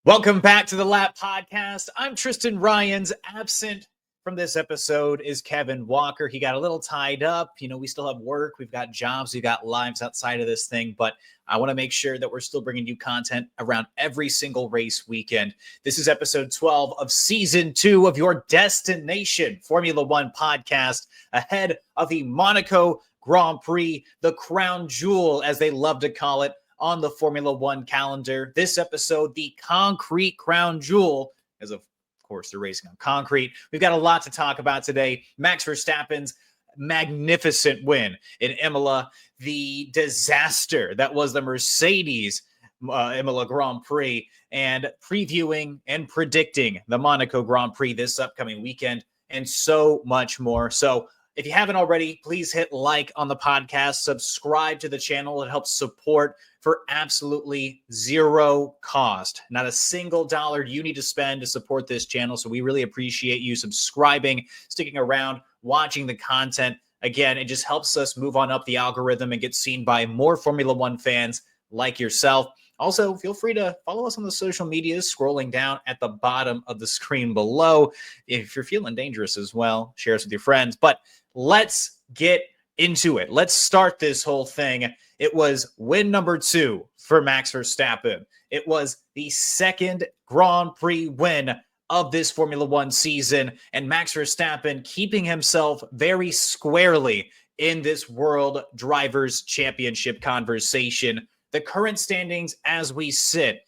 Welcome back to the Lap Podcast. I'm Tristan Rines. Absent from this episode is Kevin Walker. He got a little tied up. We still have work. We've got jobs. We've got lives outside of this thing. But I want to make sure that we're still bringing you content around every single race weekend. This is episode 12 of season 2 of your destination Formula One podcast ahead of the Monaco Grand Prix, the crown jewel, as they love to call it, on the Formula One calendar. This episode, the concrete crown jewel, as of course they're racing on concrete. We've got a lot to talk about today. Max Verstappen's magnificent win in Imola, the disaster that was the Mercedes Imola Grand Prix, and previewing and predicting the Monaco Grand Prix this upcoming weekend, and so much more. So if you haven't already, please hit like on the podcast, subscribe to the channel. It helps support for absolutely zero cost. Not a single dollar you need to spend to support this channel. So we really appreciate you subscribing, sticking around, watching the content. Again, it just helps us move on up the algorithm and get seen by more Formula One fans like yourself. Also, feel free to follow us on the social medias, scrolling down at the bottom of the screen below. If you're feeling dangerous as well, share us with your friends. But let's get into it. Let's start this whole thing. It was win number 2 for Max Verstappen. It was the second Grand Prix win of this Formula One season, and Max Verstappen keeping himself very squarely in this World Drivers' Championship conversation. The current standings as we sit: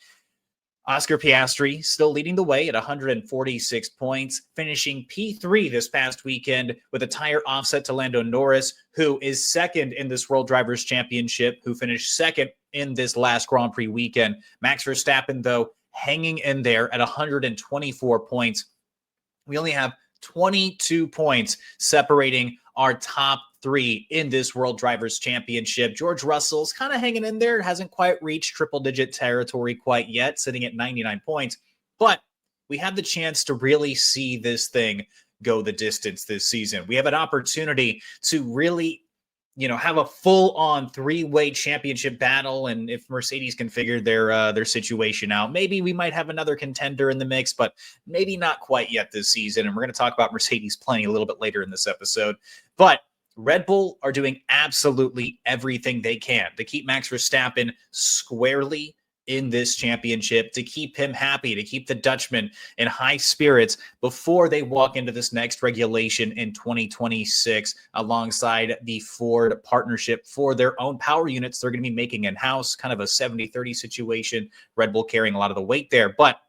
Oscar Piastri still leading the way at 146 points, finishing P3 this past weekend with a tire offset to Lando Norris, who is second in this World Drivers' Championship, who finished second in this last Grand Prix weekend. Max Verstappen, though, hanging in there at 124 points. We only have 22 points separating our top 3 in this World Drivers' Championship. George Russell's kind of hanging in there, hasn't quite reached triple-digit territory quite yet, sitting at 99 points. But we have the chance to really see this thing go the distance this season. We have an opportunity to really, have a full-on 3-way championship battle. And if Mercedes can figure their situation out, maybe we might have another contender in the mix, but maybe not quite yet this season. And we're going to talk about Mercedes plenty a little bit later in this episode. But Red Bull are doing absolutely everything they can to keep Max Verstappen squarely in this championship, to keep him happy, to keep the Dutchman in high spirits before they walk into this next regulation in 2026 alongside the Ford partnership for their own power units they're going to be making in-house, kind of a 70-30 situation, Red Bull carrying a lot of the weight there. But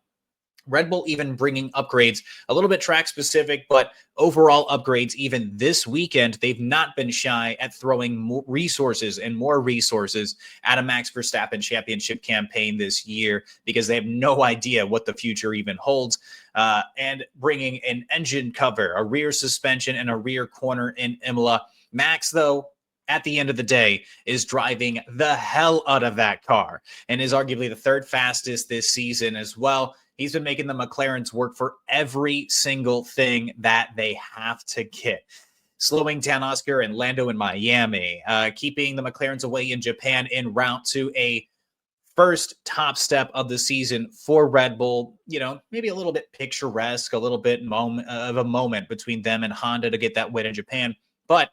Red Bull even bringing upgrades, a little bit track specific, but overall upgrades even this weekend. They've not been shy at throwing more resources at a Max Verstappen championship campaign this year, because they have no idea what the future even holds. And bringing an engine cover, a rear suspension, and a rear corner in Imola. Max, though, at the end of the day, is driving the hell out of that car and is arguably the 3rd fastest this season as well. He's been making the McLarens work for every single thing that they have to get. Slowing down Oscar and Lando in Miami, keeping the McLarens away in Japan en route to a first top step of the season for Red Bull. Maybe a little bit picturesque, a little bit of a moment between them and Honda to get that win in Japan. But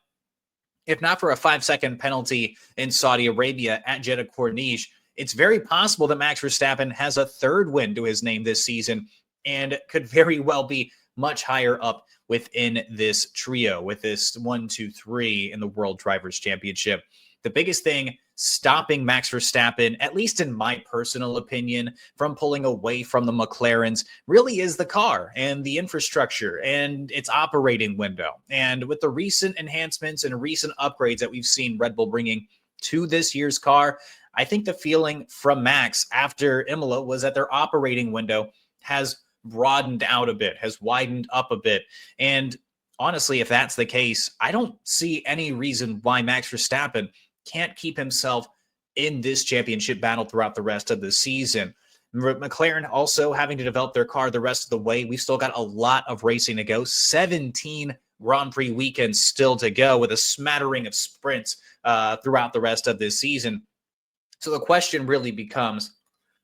if not for a 5-second penalty in Saudi Arabia at Jeddah Corniche, it's very possible that Max Verstappen has a 3rd win to his name this season and could very well be much higher up within this trio, with this 1, 2, 3 in the World Drivers' Championship. The biggest thing stopping Max Verstappen, at least in my personal opinion, from pulling away from the McLarens really is the car and the infrastructure and its operating window. And with the recent enhancements and recent upgrades that we've seen Red Bull bringing to this year's car, I think the feeling from Max after Imola was that their operating window has broadened out a bit, has widened up a bit. And honestly, if that's the case, I don't see any reason why Max Verstappen can't keep himself in this championship battle throughout the rest of the season. McLaren also having to develop their car the rest of the way. We've still got a lot of racing to go. 17 Grand Prix weekends still to go, with a smattering of sprints throughout the rest of this season. So the question really becomes,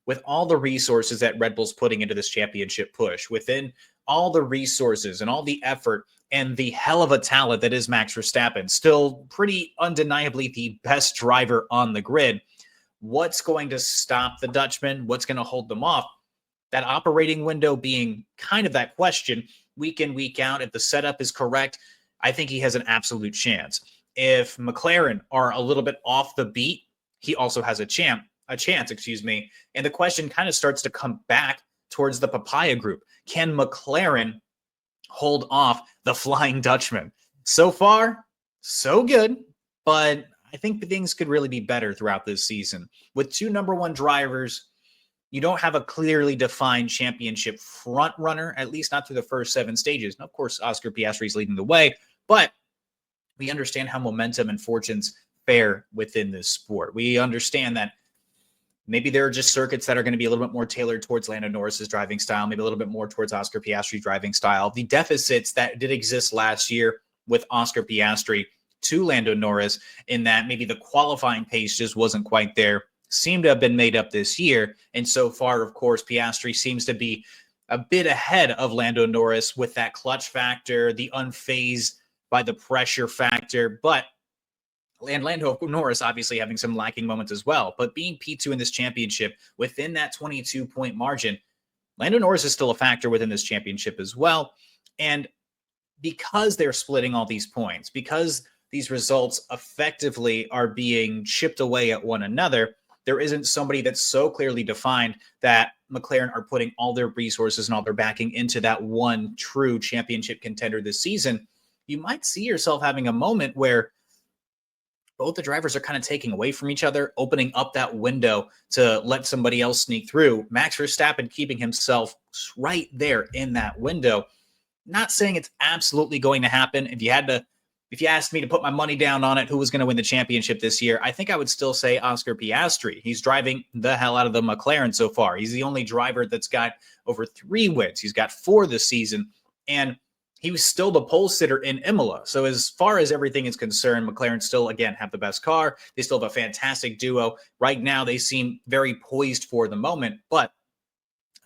with all the resources that Red Bull's putting into this championship push, within all the resources and all the effort and the hell of a talent that is Max Verstappen, still pretty undeniably the best driver on the grid, what's going to stop the Dutchman? What's going to hold them off? That operating window being kind of that question week in, week out. If the setup is correct, I think he has an absolute chance. If McLaren are a little bit off the beat, he also has a chance, And the question kind of starts to come back towards the Papaya group. Can McLaren hold off the Flying Dutchman? So far, so good, but I think things could really be better throughout this season. With two number one drivers, you don't have a clearly defined championship front runner, at least not through the first 7 stages. And of course, Oscar Piastri is leading the way, but we understand how momentum and fortunes fare within this sport. We understand that maybe there are just circuits that are going to be a little bit more tailored towards Lando Norris's driving style, maybe a little bit more towards Oscar Piastri's driving style. The deficits that did exist last year with Oscar Piastri to Lando Norris, in that maybe the qualifying pace just wasn't quite there, seem to have been made up this year. And so far, of course, Piastri seems to be a bit ahead of Lando Norris with that clutch factor, the unfazed by the pressure factor. But Lando Norris obviously having some lacking moments as well. But being P2 in this championship within that 22-point margin, Lando Norris is still a factor within this championship as well. And because they're splitting all these points, because these results effectively are being chipped away at one another, there isn't somebody that's so clearly defined that McLaren are putting all their resources and all their backing into that one true championship contender this season. You might see yourself having a moment where both the drivers are kind of taking away from each other, opening up that window to let somebody else sneak through. Max Verstappen keeping himself right there in that window. Not saying it's absolutely going to happen. If you asked me to put my money down on it, who was going to win the championship this year, I think I would still say Oscar Piastri. He's driving the hell out of the McLaren so far. He's the only driver that's got over 3 wins. He's got 4 this season, and he was still the pole sitter in Imola. So as far as everything is concerned, McLaren still, again, have the best car. They still have a fantastic duo. Right now, they seem very poised for the moment. But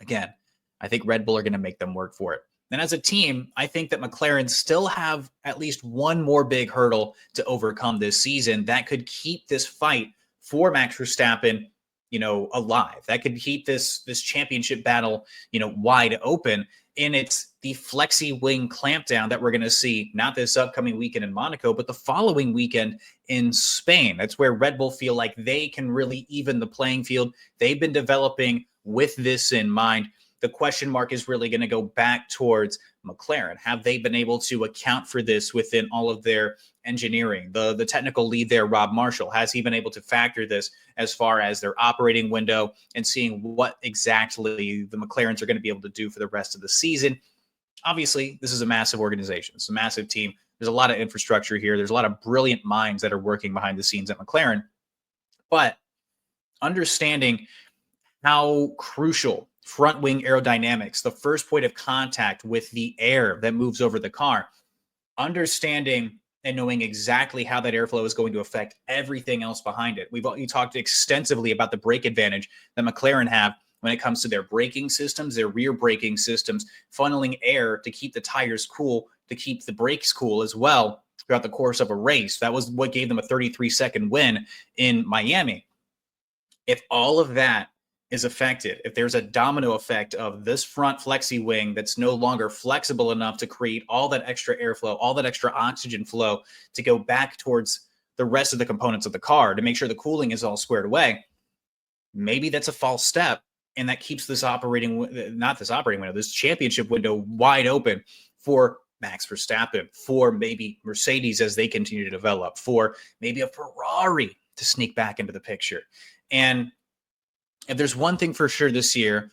again, I think Red Bull are going to make them work for it. And as a team, I think that McLaren still have at least one more big hurdle to overcome this season that could keep this fight for Max Verstappen, alive. That could keep this championship battle, wide open. And it's the flexi wing clampdown that we're going to see, not this upcoming weekend in Monaco, but the following weekend in Spain. That's where Red Bull feel like they can really even the playing field. They've been developing with this in mind. The question mark is really going to go back towards McLaren. Have they been able to account for this within all of their engineering? The technical lead there, Rob Marshall, has he been able to factor this as far as their operating window and seeing what exactly the McLarens are going to be able to do for the rest of the season? Obviously, this is a massive organization. It's a massive team. There's a lot of infrastructure here. There's a lot of brilliant minds that are working behind the scenes at McLaren. But understanding how crucial front wing aerodynamics, the first point of contact with the air that moves over the car, understanding and knowing exactly how that airflow is going to affect everything else behind it. You talked extensively about the brake advantage that McLaren have when it comes to their braking systems, their rear braking systems, funneling air to keep the tires cool, to keep the brakes cool as well throughout the course of a race. That was what gave them a 33-second win in Miami. If all of that is affected, if there's a domino effect of this front flexi wing that's no longer flexible enough to create all that extra airflow, all that extra oxygen flow to go back towards the rest of the components of the car to make sure the cooling is all squared away, maybe that's a false step. And that keeps this this championship window wide open for Max Verstappen, for maybe Mercedes as they continue to develop, for maybe a Ferrari to sneak back into the picture. And if there's one thing for sure this year,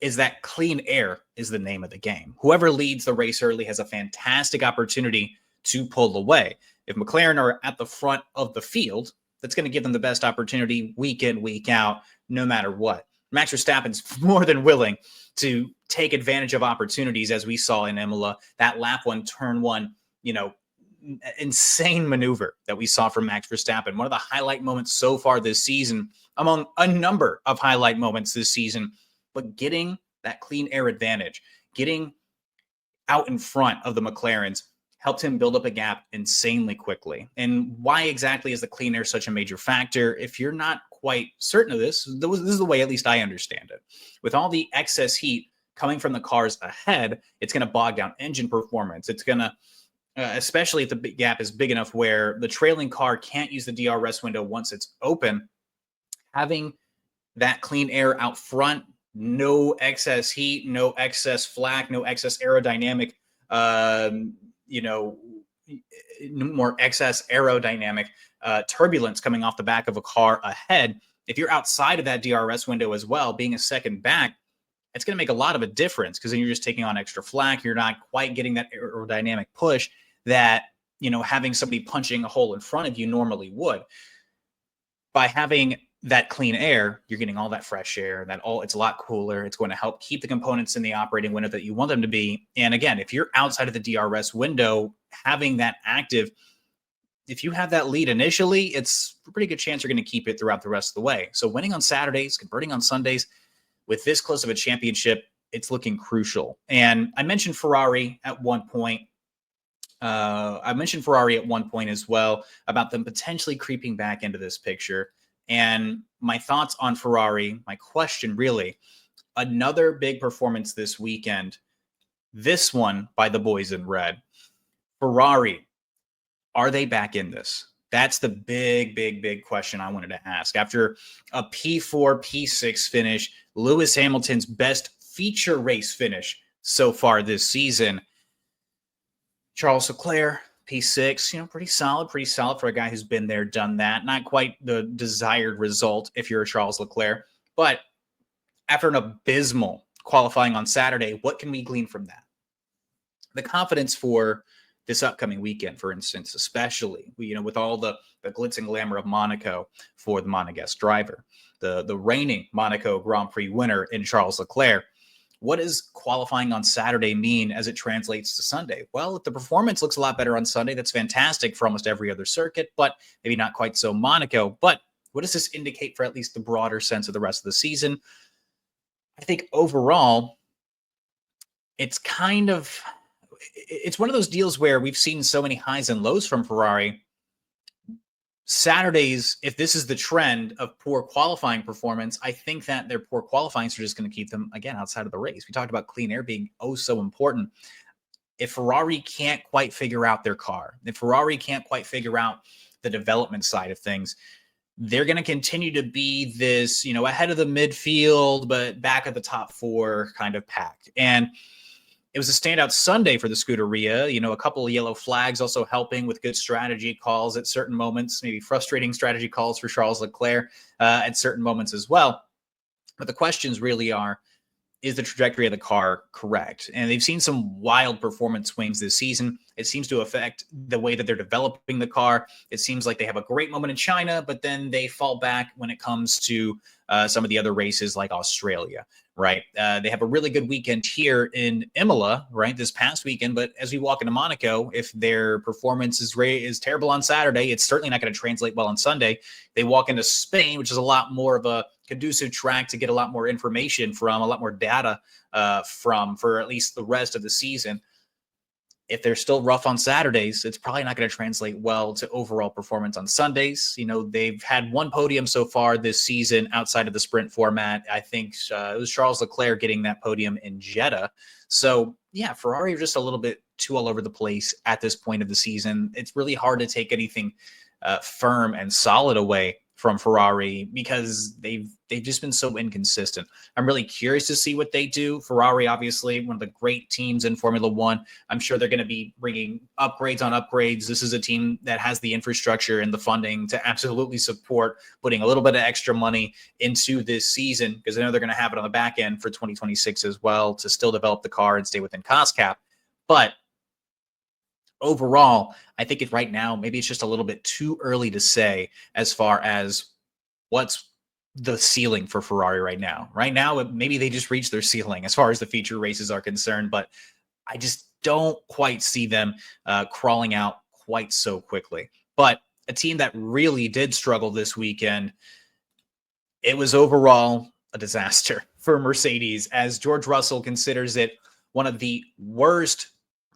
is that clean air is the name of the game. Whoever leads the race early has a fantastic opportunity to pull away. If McLaren are at the front of the field, that's going to give them the best opportunity week in, week out, no matter what. Max Verstappen's more than willing to take advantage of opportunities, as we saw in Imola, that lap 1, turn 1, insane maneuver that we saw from Max Verstappen. One of the highlight moments so far this season, among a number of highlight moments this season, but getting that clean air advantage, getting out in front of the McLarens helped him build up a gap insanely quickly. And why exactly is the clean air such a major factor? If you're not quite certain of this is the way at least I understand it. With all the excess heat coming from the cars ahead, it's going to bog down engine performance. It's going to, especially if the gap is big enough where the trailing car can't use the DRS window once it's open, having that clean air out front, no excess heat, no excess flak, no excess aerodynamic, more excess aerodynamic turbulence coming off the back of a car ahead. If you're outside of that DRS window as well, being a second back, it's going to make a lot of a difference because then you're just taking on extra flak. You're not quite getting that aerodynamic push that, having somebody punching a hole in front of you normally would. By having that clean air, you're getting all that fresh air, it's a lot cooler. It's going to help keep the components in the operating window that you want them to be. And again, if you're outside of the DRS window, having that active, if you have that lead initially, it's a pretty good chance you're going to keep it throughout the rest of the way. So winning on Saturdays, converting on Sundays, with this close of a championship, it's looking crucial. And I mentioned Ferrari at one point. As well about them potentially creeping back into this picture. And my thoughts on Ferrari, my question really, another big performance this weekend, this one by the boys in red. Ferrari, are they back in this? That's the big question I wanted to ask. After a P4, P6 finish, Lewis Hamilton's best feature race finish so far this season, Charles Leclerc, P6, pretty solid for a guy who's been there, done that. Not quite the desired result if you're a Charles Leclerc, but after an abysmal qualifying on Saturday, what can we glean from that? The confidence for this upcoming weekend, for instance, especially, with all the glitz and glamour of Monaco for the Monegasque driver, the reigning Monaco Grand Prix winner in Charles Leclerc. What does qualifying on Saturday mean as it translates to Sunday? Well, if the performance looks a lot better on Sunday, that's fantastic for almost every other circuit, but maybe not quite so Monaco. But what does this indicate for at least the broader sense of the rest of the season? I think overall, it's one of those deals where we've seen so many highs and lows from Ferrari. Saturdays, if this is the trend of poor qualifying performance, I think that their poor qualifying are just going to keep them, again, outside of the race. We talked about clean air being so important. If Ferrari can't quite figure out their car, if Ferrari can't quite figure out the development side of things, they're going to continue to be this, ahead of the midfield, but back at the top four kind of pack. And it was a standout Sunday for the Scuderia, a couple of yellow flags also helping with good strategy calls at certain moments, maybe frustrating strategy calls for Charles Leclerc at certain moments as well. But the questions really are, is the trajectory of the car correct? And they've seen some wild performance swings this season. It seems to affect the way that they're developing the car. It seems like they have a great moment in China, but then they fall back when it comes to some of the other races like Australia, right? They have a really good weekend here in Imola, right, this past weekend. But as we walk into Monaco, if their performance is terrible on Saturday, it's certainly not going to translate well on Sunday. They walk into Spain, which is a lot more of a conducive track to get a lot more information from, a lot more data for at least the rest of the season. If they're still rough on Saturdays, it's probably not going to translate well to overall performance on Sundays. They've had one podium so far this season outside of the sprint format. I think it was Charles Leclerc getting that podium in Jeddah. So, yeah, Ferrari are just a little bit too all over the place at this point of the season. It's really hard to take anything firm and solid away from Ferrari because they've just been so inconsistent. I'm really curious to see what they do. Ferrari, obviously, one of the great teams in Formula One. I'm sure they're going to be bringing upgrades on upgrades. This is a team that has the infrastructure and the funding to absolutely support putting a little bit of extra money into this season because I know they're going to have it on the back end for 2026 as well to still develop the car and stay within cost cap. But overall, I think right now, maybe it's just a little bit too early to say as far as what's the ceiling for Ferrari right now. Right now, maybe they just reached their ceiling as far as the feature races are concerned, but I just don't quite see them crawling out quite so quickly. But a team that really did struggle this weekend, it was overall a disaster for Mercedes, as George Russell considers it one of the worst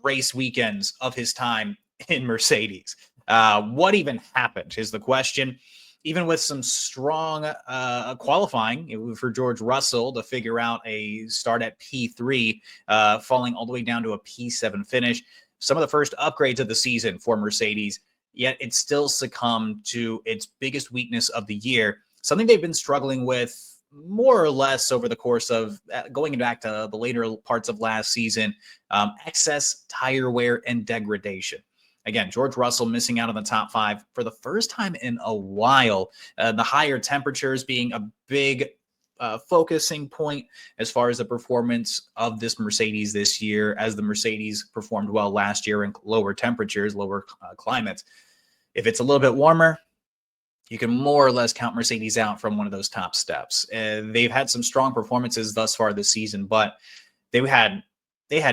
race weekends of his time in Mercedes. What even happened is the question. Even with some strong qualifying for George Russell to figure out a start at P3, falling all the way down to a P7 finish, some of the first upgrades of the season for Mercedes, yet it still succumbed to its biggest weakness of the year, something they've been struggling with more or less over the course of going back to the later parts of last season, excess tire wear and degradation. Again, George Russell missing out on the top 5 for the first time in a while. The higher temperatures being a big focusing point as far as the performance of this Mercedes this year, as the Mercedes performed well last year in lower temperatures, lower climates. If it's a little bit warmer, you can more or less count Mercedes out from one of those top steps. They've had some strong performances thus far this season, but they had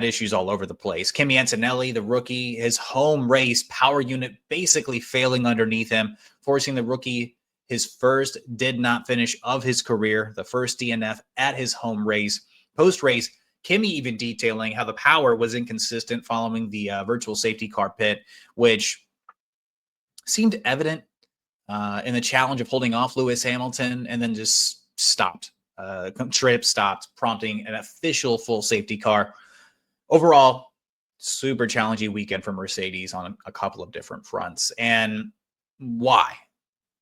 issues all over the place. Kimi Antonelli, the rookie, his home race power unit basically failing underneath him, forcing the rookie his first did not finish of his career, the first DNF at his home race. Post-race, Kimi even detailing how the power was inconsistent following the virtual safety car pit, which seemed evident in the challenge of holding off Lewis Hamilton, and then just stopped. Straight up stopped, prompting an official full safety car. Overall, super challenging weekend for Mercedes on a couple of different fronts. And why?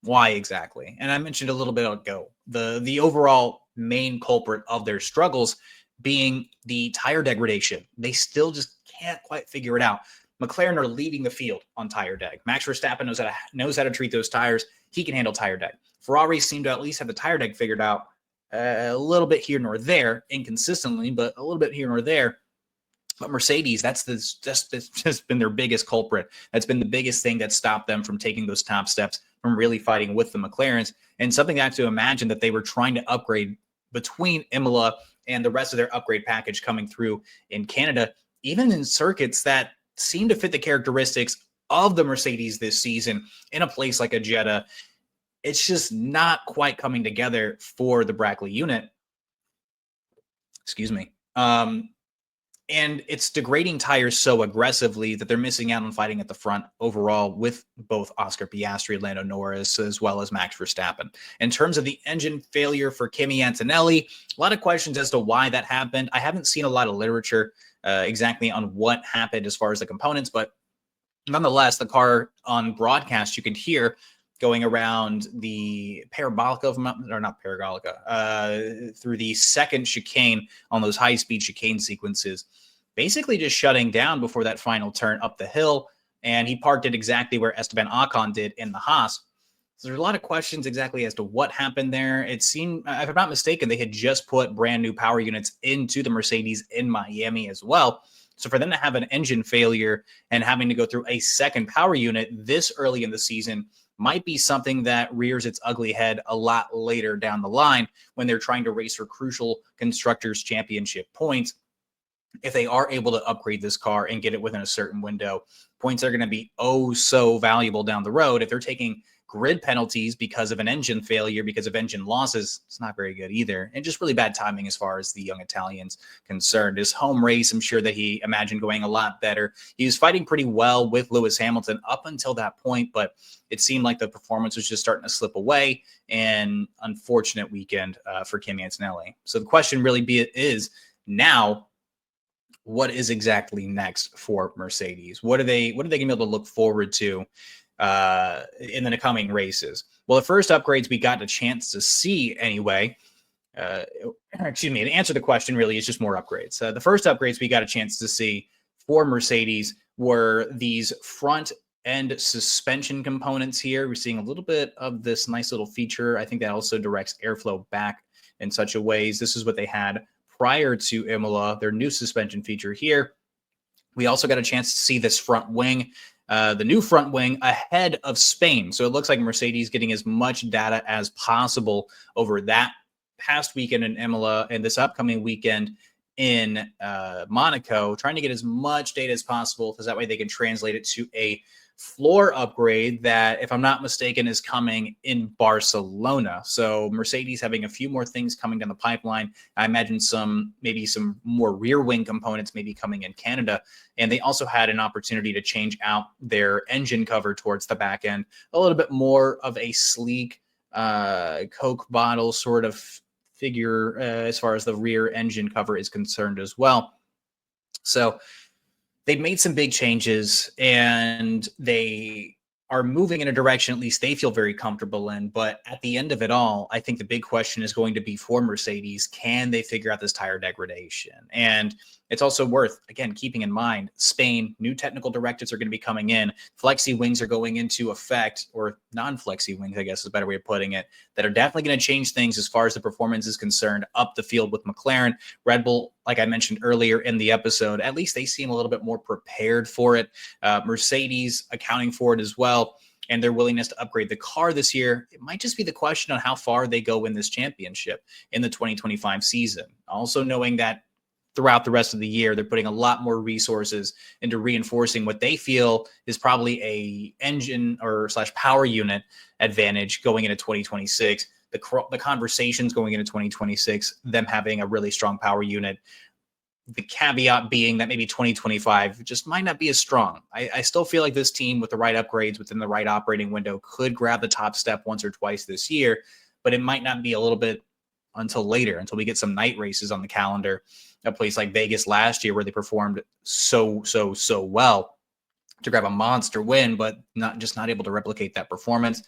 Why exactly? And I mentioned a little bit ago, the overall main culprit of their struggles being the tire degradation. They still just can't quite figure it out. McLaren are leading the field on tire deg. Max Verstappen knows how to treat those tires. He can handle tire deg. Ferrari seem to at least have the tire deg figured out a little bit here nor there, inconsistently, but a little bit here nor there. But Mercedes, that's just been their biggest culprit. That's been the biggest thing that stopped them from taking those top steps, from really fighting with the McLarens. And something I have to imagine that they were trying to upgrade between Imola and the rest of their upgrade package coming through in Canada, even in circuits that seem to fit the characteristics of the Mercedes this season in a place like a Jeddah. It's just not quite coming together for the Brackley unit. Excuse me. And it's degrading tires so aggressively that they're missing out on fighting at the front overall with both Oscar Piastri, Lando Norris, as well as Max Verstappen. In terms of the engine failure for Kimi Antonelli, a lot of questions as to why that happened. I haven't seen a lot of literature exactly on what happened as far as the components, but nonetheless, the car on broadcast, you could hear going around the parabolica, or not parabolica, through the second chicane on those high-speed chicane sequences, basically just shutting down before that final turn up the hill, and he parked it exactly where Esteban Ocon did in the Haas. So there's a lot of questions exactly as to what happened there. It seemed, if I'm not mistaken, they had just put brand new power units into the Mercedes in Miami as well. So for them to have an engine failure and having to go through a second power unit this early in the season might be something that rears its ugly head a lot later down the line when they're trying to race for crucial Constructors' Championship points. If they are able to upgrade this car and get it within a certain window, points are going to be oh so valuable down the road. If they're taking grid penalties because of an engine failure, because of engine losses, it's not very good either. And just really bad timing as far as the young Italian's concerned. His home race, I'm sure that he imagined going a lot better. He was fighting pretty well with Lewis Hamilton up until that point, but it seemed like the performance was just starting to slip away. And unfortunate weekend for Kimi Antonelli. So the question really is now, what is exactly next for Mercedes? What are they going to be able to look forward to in the coming races? Well, the first upgrades we got a chance to see anyway, to answer the question really is just more upgrades. The first upgrades we got a chance to see for Mercedes were these front end suspension components here. We're seeing a little bit of this nice little feature. I think that also directs airflow back in such a ways. This is what they had prior to Imola, their new suspension feature here. We also got a chance to see this front wing, the new front wing ahead of Spain. So it looks like Mercedes getting as much data as possible over that past weekend in Imola and this upcoming weekend in Monaco, trying to get as much data as possible because that way they can translate it to a floor upgrade that, if I'm not mistaken, is coming in Barcelona. So Mercedes having a few more things coming down the pipeline. I imagine maybe some more rear wing components maybe coming in Canada. And they also had an opportunity to change out their engine cover towards the back end, a little bit more of a sleek Coke bottle sort of figure as far as the rear engine cover is concerned as well. So they've made some big changes, and they are moving in a direction at least they feel very comfortable in. But at the end of it all, I think the big question is going to be for Mercedes, can they figure out this tire degradation? And it's also worth, again, keeping in mind, Spain, new technical directives are going to be coming in. Flexi wings are going into effect, or non-flexi wings, I guess is a better way of putting it, that are definitely going to change things as far as the performance is concerned up the field with McLaren. Red Bull, like I mentioned earlier in the episode, at least they seem a little bit more prepared for it. Mercedes accounting for it as well, and their willingness to upgrade the car this year. It might just be the question on how far they go in this championship in the 2025 season. Also knowing that throughout the rest of the year, they're putting a lot more resources into reinforcing what they feel is probably a engine or / power unit advantage going into 2026. The conversations going into 2026, them having a really strong power unit. The caveat being that maybe 2025 just might not be as strong. I still feel like this team, with the right upgrades within the right operating window, could grab the top step once or twice this year, but it might not be a little bit until later, until we get some night races on the calendar. A place like Vegas last year where they performed so well to grab a monster win, but not able to replicate that performance.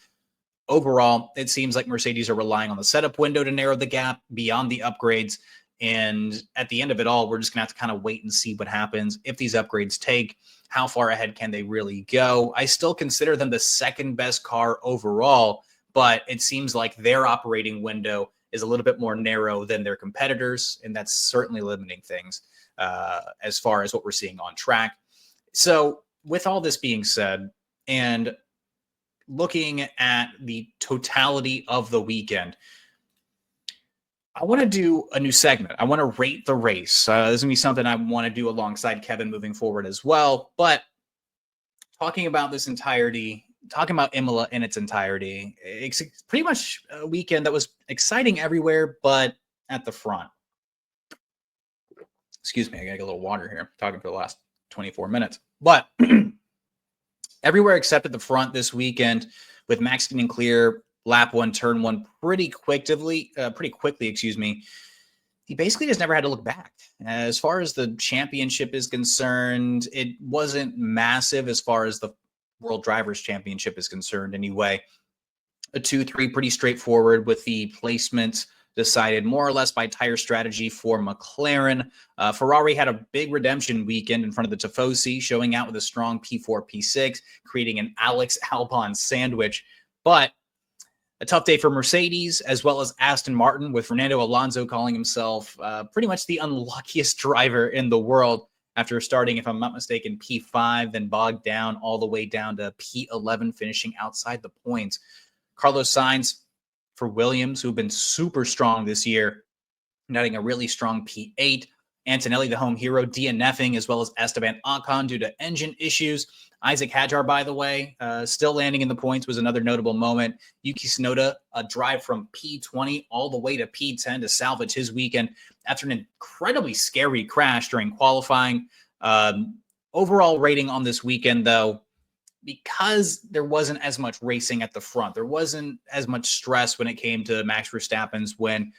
Overall, it seems like Mercedes are relying on the setup window to narrow the gap beyond the upgrades. And at the end of it all, we're just going to have to kind of wait and see what happens. If these upgrades take, how far ahead can they really go? I still consider them the second best car overall, but it seems like their operating window is a little bit more narrow than their competitors, and that's certainly limiting things as far as what we're seeing on track. So with all this being said, and looking at the totality of the weekend, I want to do a new segment. I want to rate the race. This is going to be something I want to do alongside Kevin moving forward as well. But talking about this entirety, talking about Imola in its entirety, it's pretty much a weekend that was exciting everywhere, but at the front. Excuse me, I got to get a little water here. I'm talking for the last 24 minutes. But everywhere except at the front this weekend, with Max getting clear lap 1, turn 1 pretty quickly, he basically just never had to look back. As far as the championship is concerned, it wasn't massive as far as the World Drivers' Championship is concerned anyway. A 2-3, pretty straightforward, with the placements decided more or less by tire strategy for McLaren. Ferrari had a big redemption weekend in front of the Tifosi, showing out with a strong P4, P6, creating an Alex Albon sandwich. But a tough day for Mercedes, as well as Aston Martin, with Fernando Alonso calling himself pretty much the unluckiest driver in the world after starting, if I'm not mistaken, P5, then bogged down all the way down to P11, finishing outside the points. Carlos Sainz for Williams, who've been super strong this year, netting a really strong P8. Antonelli, the home hero, DNFing, as well as Esteban Ocon due to engine issues. Isaac Hadjar, by the way, still landing in the points, was another notable moment. Yuki Tsunoda, a drive from P20 all the way to P10 to salvage his weekend after an incredibly scary crash during qualifying. Overall rating on this weekend, though, because there wasn't as much racing at the front, there wasn't as much stress when it came to Max Verstappen's win.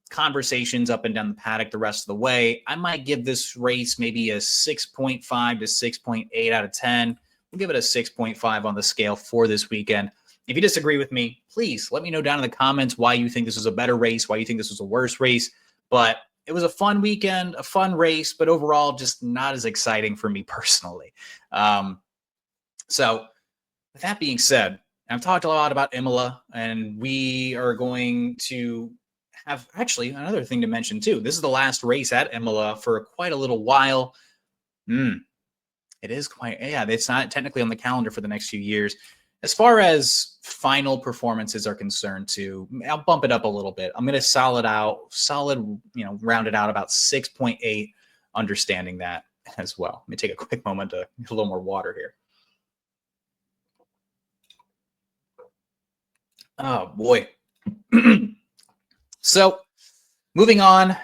Conversations up and down the paddock the rest of the way, I might give this race maybe a 6.5 to 6.8 out of 10. We'll give it a 6.5 on the scale for this weekend. If you disagree with me, please let me know down in the comments why you think this was a better race, why you think this was a worse race. But it was a fun weekend, a fun race, but overall just not as exciting for me personally. So with that being said, I've talked a lot about Imola, and we are going to have actually another thing to mention too. This is the last race at Imola for quite a little while. It is quite, yeah, it's not technically on the calendar for the next few years. As far as final performances are concerned too, I'll bump it up a little bit. I'm going to round it out about 6.8, understanding that as well. Let me take a quick moment to get a little more water here. Oh, boy. So, moving on,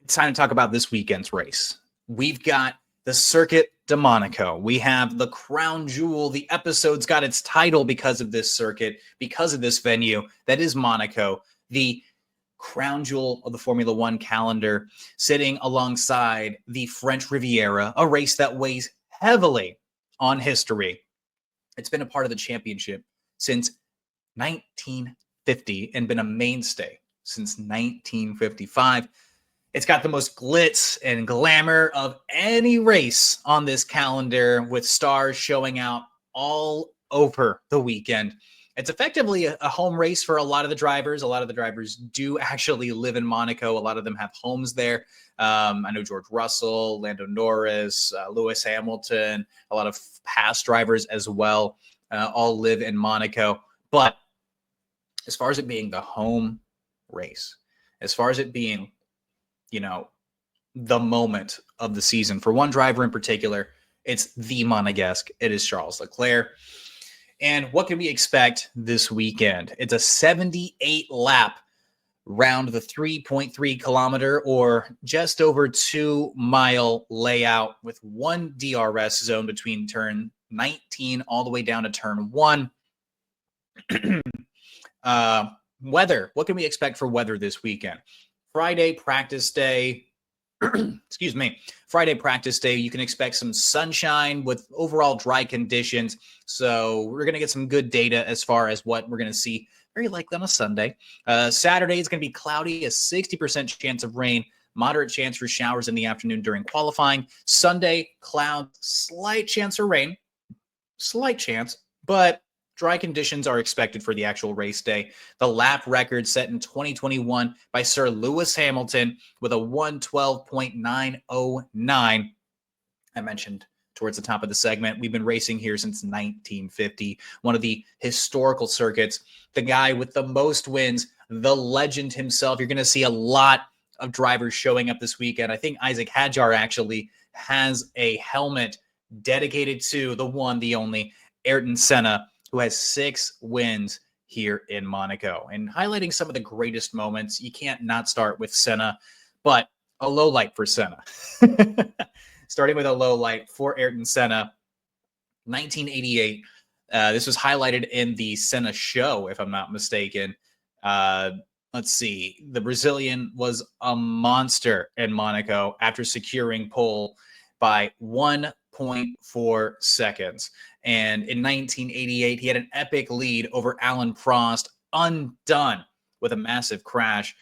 it's time to talk about this weekend's race. We've got the Circuit de Monaco. We have the crown jewel. The episode's got its title because of this circuit, because of this venue that is Monaco, the crown jewel of the Formula One calendar, sitting alongside the French Riviera, a race that weighs heavily on history. It's been a part of the championship since 1950 and been a mainstay since 1955. It's got the most glitz and glamour of any race on this calendar, with stars showing out all over the weekend. It's effectively a home race for a lot of the drivers. A lot of the drivers do actually live in Monaco. A lot of them have homes there. I know George Russell, Lando Norris, Lewis Hamilton, a lot of past drivers as well, all live in Monaco. But as far as it being the home race, as far as it being, the moment of the season for one driver in particular, it's the Monegasque. It is Charles Leclerc. And what can we expect this weekend? It's a 78 lap round the 3.3 kilometer or just over 2 mile layout with one DRS zone between turn 19 all the way down to turn 1. Weather. What can we expect for weather this weekend? Friday practice day. Excuse me. Friday practice day. You can expect some sunshine with overall dry conditions. So we're going to get some good data as far as what we're going to see very likely on a Sunday. Saturday is going to be cloudy, a 60% chance of rain, moderate chance for showers in the afternoon during qualifying. Sunday, clouds, slight chance of rain, slight chance, but dry conditions are expected for the actual race day. The lap record set in 2021 by Sir Lewis Hamilton with a 1:12.909. I mentioned towards the top of the segment, we've been racing here since 1950, one of the historical circuits. The guy with the most wins, the legend himself. You're going to see a lot of drivers showing up this weekend. I think Isaac Hadjar actually has a helmet dedicated to the one, the only, Ayrton Senna, who has 6 wins here in Monaco. And highlighting some of the greatest moments, you can't not start with Senna, but a low light for Senna. Starting with a low light for Ayrton Senna, 1988. This was highlighted in the Senna show, if I'm not mistaken. Let's see. The Brazilian was a monster in Monaco after securing pole by 1.4 seconds. And in 1988, he had an epic lead over Alain Prost, undone with a massive crash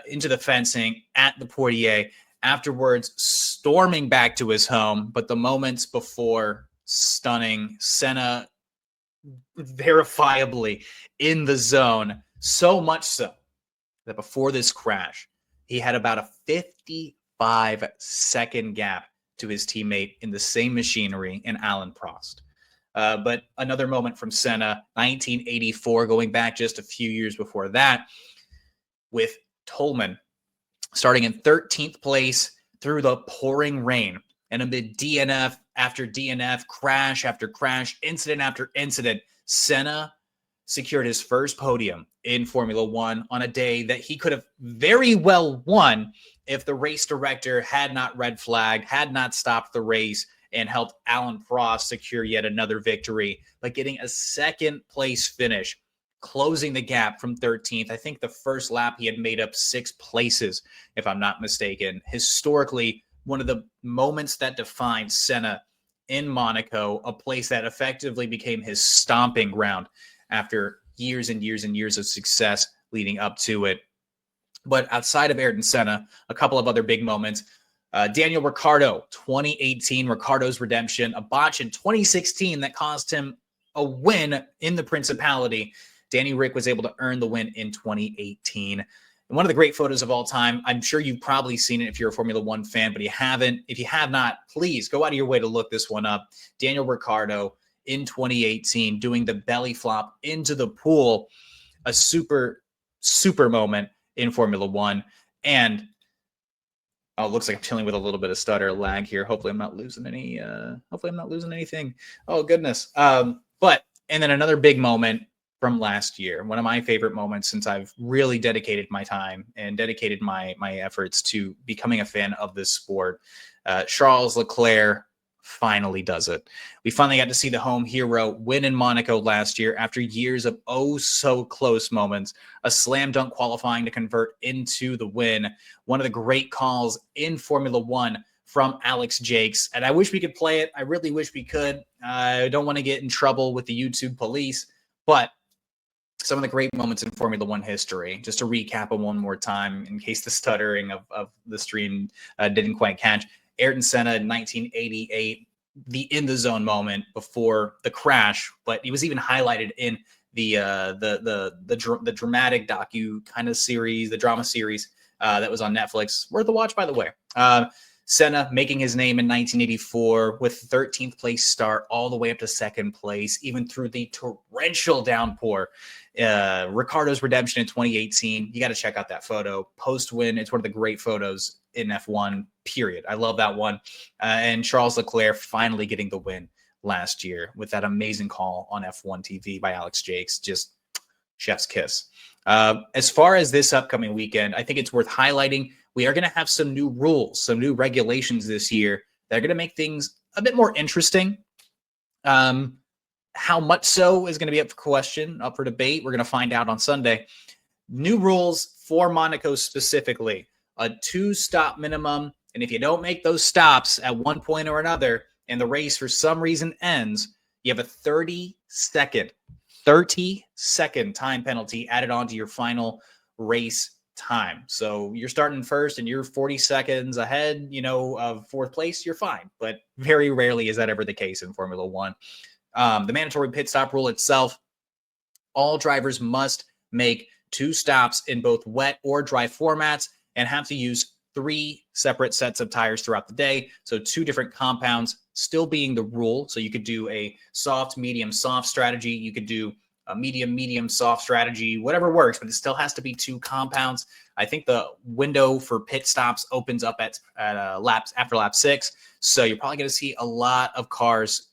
into the fencing at the Portier. Afterwards, storming back to his home, but the moments before, stunning. Senna verifiably in the zone, so much so that before this crash, he had about a 55-second gap to his teammate in the same machinery in Alain Prost. But another moment from Senna, 1984, going back just a few years before that, with Tolman starting in 13th place through the pouring rain. And amid DNF after DNF, crash after crash, incident after incident, Senna secured his first podium in Formula One on a day that he could have very well won if the race director had not red flagged, had not stopped the race, and helped Alain Prost secure yet another victory by getting a second place finish, closing the gap from 13th. I think the first lap he had made up 6 places, if I'm not mistaken. Historically, one of the moments that defined Senna in Monaco, a place that effectively became his stomping ground after years and years and years of success leading up to it. But outside of Ayrton Senna, a couple of other big moments. Daniel Ricciardo, 2018, Ricciardo's redemption, a botch in 2016 that cost him a win in the Principality. Danny Rick was able to earn the win in 2018. And one of the great photos of all time, I'm sure you've probably seen it if you're a Formula One fan, but if you have not, please go out of your way to look this one up. Daniel Ricciardo in 2018 doing the belly flop into the pool, a super, super moment in Formula One. And it looks like I'm dealing with a little bit of stutter lag here. Hopefully I'm not losing anything. Oh, goodness. And then another big moment from last year. One of my favorite moments since I've really dedicated my time and dedicated my efforts to becoming a fan of this sport. Charles Leclerc finally does it. We finally got to see the home hero win in Monaco last year after years of oh so close moments. A slam dunk qualifying to convert into the win. One of the great calls in Formula One from Alex Jakes. And I wish we could play it. I really wish we could. I don't want to get in trouble with the YouTube police, but some of the great moments in Formula One history, just to recap them one more time in case the stuttering of the stream didn't quite catch. Ayrton Senna in 1988, the in the zone moment before the crash, but he was even highlighted in the dramatic docu kind of series, the drama series that was on Netflix. Worth a watch, by the way. Senna making his name in 1984 with 13th place start all the way up to second place, even through the torrential downpour. Ricardo's redemption in 2018. You got to check out that photo post-win. It's one of the great photos in F1, period. I love that one. And Charles Leclerc finally getting the win last year with that amazing call on F1 TV by Alex Jakes. Just chef's kiss. As far as this upcoming weekend, I think it's worth highlighting. We are going to have some new rules, some new regulations this year that are going to make things a bit more interesting. How much so is going to be up for question, up for debate. We're going to find out on Sunday. New rules for Monaco specifically, a 2-stop minimum. And if you don't make those stops at one point or another and the race for some reason ends, you have a 30-second time penalty added onto your final race time. So you're starting first and you're 40 seconds ahead, of fourth place, you're fine. But very rarely is that ever the case in Formula One. The mandatory pit stop rule itself, all drivers must make 2 stops in both wet or dry formats and have to use 3 separate sets of tires throughout the day. So 2 different compounds still being the rule. So you could do a soft, medium, soft strategy. You could do a medium, soft strategy, whatever works, but it still has to be 2 compounds. I think the window for pit stops opens up at laps after lap 6. So you're probably going to see a lot of cars,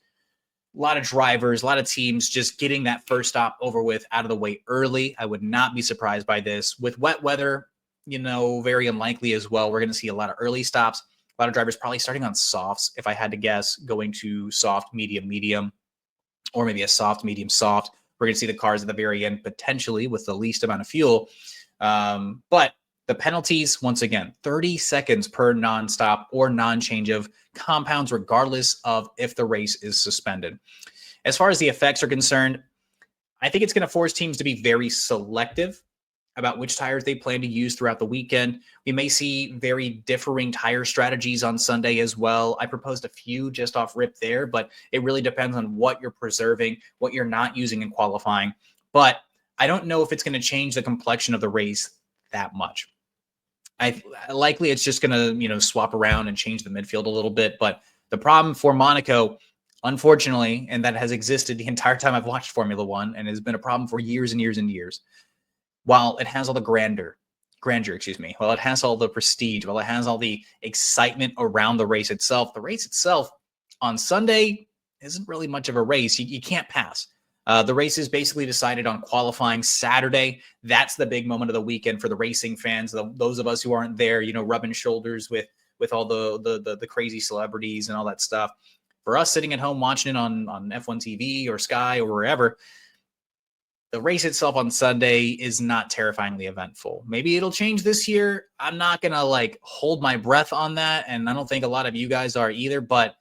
a lot of drivers, a lot of teams just getting that first stop over with out of the way early. I would not be surprised by this. With wet weather, very unlikely as well. We're going to see a lot of early stops. A lot of drivers probably starting on softs, if I had to guess, going to soft, medium, or maybe a soft, medium, soft. We're going to see the cars at the very end, potentially with the least amount of fuel. But the penalties, once again, 30 seconds per non-stop or non-change of compounds, regardless of if the race is suspended. As far as the effects are concerned, I think it's going to force teams to be very selective about which tires they plan to use throughout the weekend. We may see very differing tire strategies on Sunday as well. I proposed a few just off rip there, but it really depends on what you're preserving, what you're not using in qualifying. But I don't know if it's going to change the complexion of the race that much. Likely it's just going to, swap around and change the midfield a little bit. But the problem for Monaco, unfortunately, and that has existed the entire time I've watched Formula One and has been a problem for years and years and years, while it has all the grandeur, while it has all the prestige, while it has all the excitement around the race itself on Sunday isn't really much of a race. You can't pass. The race is basically decided on qualifying Saturday. That's the big moment of the weekend for the racing fans, those of us who aren't there, rubbing shoulders with all the crazy celebrities and all that stuff. For us sitting at home watching it on F1 TV or Sky or wherever, the race itself on Sunday is not terrifyingly eventful. Maybe it'll change this year. I'm not going to hold my breath on that. And I don't think a lot of you guys are either, but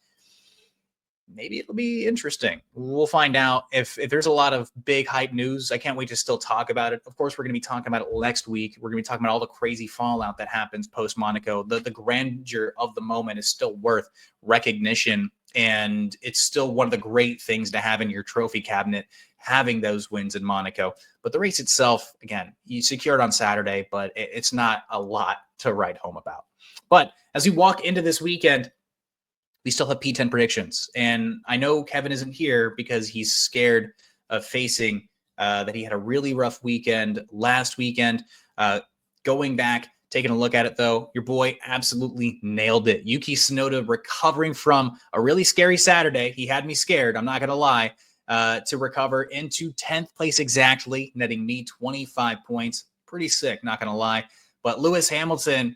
maybe it'll be interesting. We'll find out. If there's a lot of big hype news, I can't wait to still talk about it. Of course, we're going to be talking about it next week. We're going to be talking about all the crazy fallout that happens post Monaco. The grandeur of the moment is still worth recognition. And it's still one of the great things to have in your trophy cabinet, having those wins in Monaco. But the race itself, again, you secured on Saturday, but it's not a lot to write home about. But as we walk into this weekend, we still have P10 predictions. And I know Kevin isn't here because he's scared of facing that he had a really rough weekend last weekend. Going back, taking a look at it, though, your boy absolutely nailed it. Yuki Tsunoda recovering from a really scary Saturday. He had me scared, I'm not going to lie. to recover into 10th place exactly, netting me 25 points. Pretty sick, not going to lie. But Lewis Hamilton,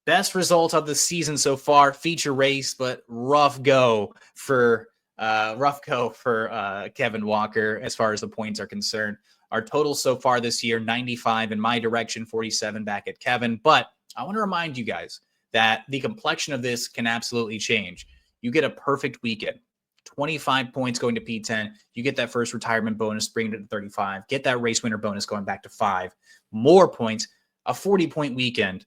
best result of the season so far, feature race, but rough go for Kevin Walker as far as the points are concerned. Our total so far this year, 95 in my direction, 47 back at Kevin. But I want to remind you guys that the complexion of this can absolutely change. You get a perfect weekend. 25 points going to P10. You get that first retirement bonus, bring it to 35. Get that race winner bonus going back to 5. More points, a 40-point weekend,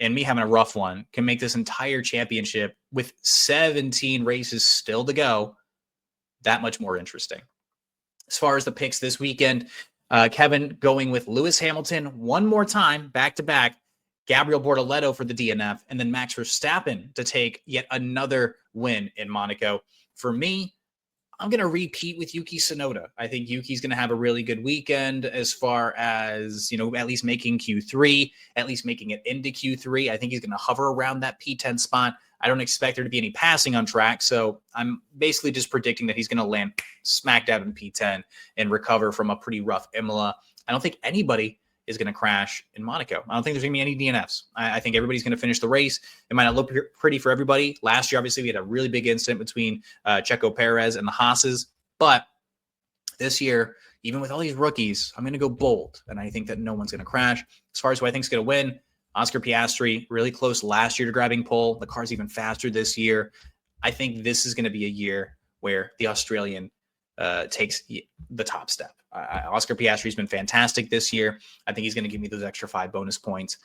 and me having a rough one can make this entire championship with 17 races still to go that much more interesting. As far as the picks this weekend, Kevin going with Lewis Hamilton one more time, back-to-back, Gabriel Bortoleto for the DNF, and then Max Verstappen to take yet another win in Monaco. For me, I'm going to repeat with Yuki Tsunoda. I think Yuki's going to have a really good weekend as far as, at least making Q3, at least making it into Q3. I think he's going to hover around that P10 spot. I don't expect there to be any passing on track, so I'm basically just predicting that he's going to land smack dab in P10 and recover from a pretty rough Imola. I don't think anybody is going to crash in Monaco. I don't think there's going to be any DNFs. I think everybody's going to finish the race. It might not look pretty for everybody. Last year, obviously, we had a really big incident between Checo Perez and the Haas's. But this year, even with all these rookies, I'm going to go bold. And I think that no one's going to crash. As far as who I think is going to win, Oscar Piastri, really close last year to grabbing pole. The car's even faster this year. I think this is going to be a year where the Australian takes the top step. Oscar Piastri's been fantastic this year. I think he's going to give me those extra 5 bonus points.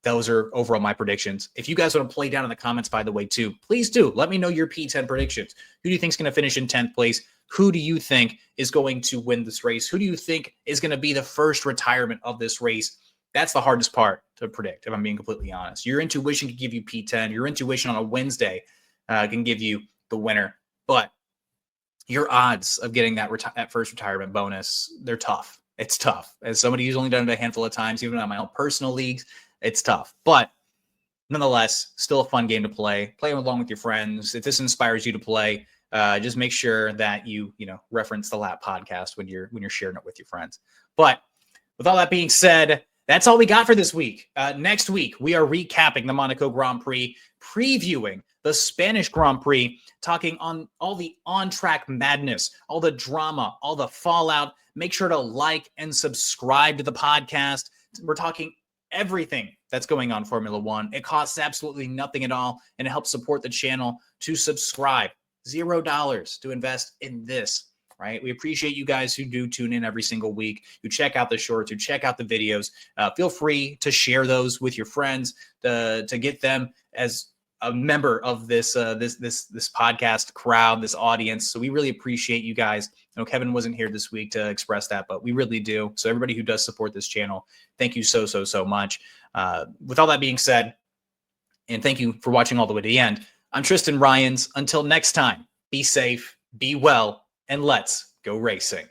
Those are overall my predictions. If you guys want to play down in the comments, by the way, too, please do. Let me know your P10 predictions. Who do you think is going to finish in 10th place? Who do you think is going to win this race? Who do you think is going to be the first retirement of this race? That's the hardest part to predict, if I'm being completely honest. Your intuition can give you P10. Your intuition on a Wednesday can give you the winner. But your odds of getting that first retirement bonus, they're tough. It's tough. As somebody who's only done it a handful of times, even on my own personal leagues, it's tough. But nonetheless, still a fun game to play. Play along with your friends. If this inspires you to play, just make sure that you reference the Lap podcast when you're sharing it with your friends. But with all that being said, that's all we got for this week. Next week, we are recapping the Monaco Grand Prix, previewing the Spanish Grand Prix, talking on all the on-track madness, all the drama, all the fallout. Make sure to like and subscribe to the podcast. We're talking everything that's going on Formula One. It costs absolutely nothing at all, and it helps support the channel to subscribe. $0 to invest in this. Right? We appreciate you guys who do tune in every single week, who check out the shorts, who check out the videos. Feel free to share those with your friends to get them as a member of this podcast crowd, this audience. So we really appreciate you guys. I know Kevin wasn't here this week to express that, but we really do. So everybody who does support this channel, thank you so much. With all that being said, and thank you for watching all the way to the end, I'm Tristan Rines. Until next time, be safe, be well, and let's go racing.